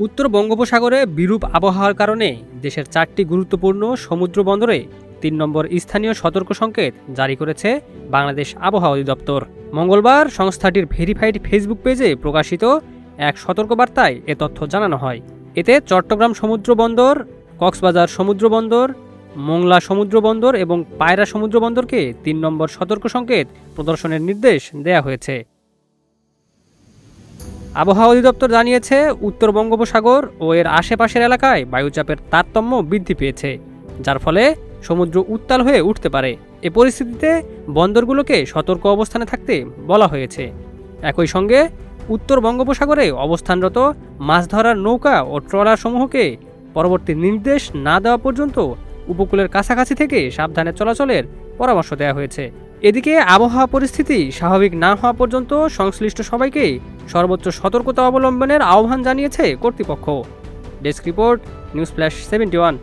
উত্তর বঙ্গোপসাগরে বিরূপ আবহাওয়ার কারণে দেশের 4টি গুরুত্বপূর্ণ সমুদ্র বন্দরে 3 নম্বর স্থানীয় সতর্ক সংকেত জারি করেছে বাংলাদেশ আবহাওয়া অধিদপ্তর। মঙ্গলবার সংস্থাটির ভেরিফাইড ফেসবুক পেজে প্রকাশিত এক সতর্কবার্তায় এ তথ্য জানানো হয়। এতে চট্টগ্রাম সমুদ্র বন্দর, কক্সবাজার সমুদ্র বন্দর, মোংলা সমুদ্র বন্দর এবং পায়রা সমুদ্র বন্দরকে 3 নম্বর সতর্ক সংকেত প্রদর্শনের নির্দেশ দেয়া হয়েছে। আবহাওয়া অধিদপ্তর জানিয়েছে, উত্তর বঙ্গোপসাগর ও এর আশেপাশের এলাকায় বায়ুচাপের তারতম্য বৃদ্ধি পেয়েছে, যার ফলে সমুদ্র উত্তাল হয়ে উঠতে পারে। এ পরিস্থিতিতে বন্দরগুলোকে সতর্ক অবস্থানে থাকতে বলা হয়েছে। একই সঙ্গে উত্তর বঙ্গোপসাগরে অবস্থানরত মাছ ধরার নৌকা ও ট্রলারসমূহকে পরবর্তী নির্দেশ না দেওয়া পর্যন্ত উপকূলের কাছাকাছি থেকে সাবধানে চলাচলের পরামর্শ দেওয়া হয়েছে। এদিকে আবহাওয়া পরিস্থিতি স্বাভাবিক না হওয়া পর্যন্ত সংশ্লিষ্ট সবাইকে সর্বোচ্চ সতর্কতা অবলম্বনের আহ্বান জানিয়েছে কর্তৃপক্ষ। Desk report, news flash 71।